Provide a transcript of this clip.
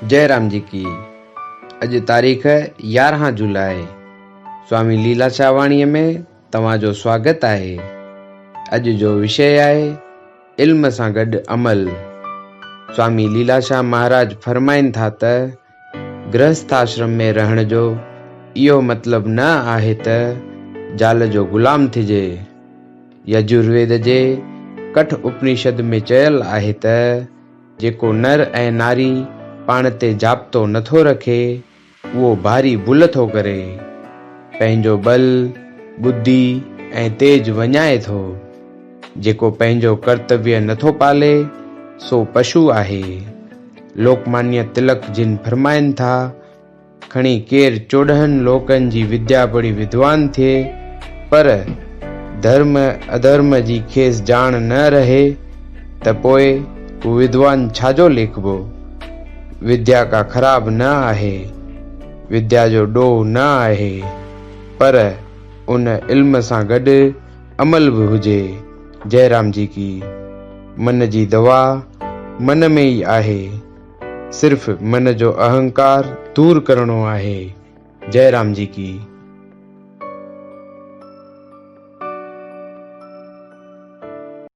जय राम जी की। अॼु तारीख़ 11 जुलाई। स्वामी लीलाशाह वाणीअ में तव्हांजो स्वागत आहे। अॼु जो विषय आहे इल्म सां गॾु अमल। स्वामी लीलाशाह महाराज फरमाइनि था त गृहस्थ आश्रम में रहण जो इहो मतिलबु न आहे त ज़ाल जो ग़ुलाम थिजे। यजुर्वेद जे कठ उपनिषद में चयल आहे त जेको नर ऐं नारी पाण ते जाब्तो नथो रखे उहो भारी भुल थो करे, पंहिंजो बल बुद्धि ऐं तेज वञाए थो। जेको पंहिंजो कर्तव्य नथो पाले सो पशु आहे। लोकमान्य तिलक जिन फरमाइनि था, खणी केर 14 लोकनि जी विद्या पढ़ी विद्वान थिए पर धर्म अधर्म जी खेस जान न रहे त पोइ हू विद्वान छाजो लिखबो। विद्या का ख़राब न आहे, विद्या जो ॾोह न आहे, पर उन इल्म सां गॾु अमल बि हुजे। जय राम जी की। मन जी दवा मन में ई आहे, सिर्फ़ मन जो अहंकार दूर करणो आहे। जय राम जी की।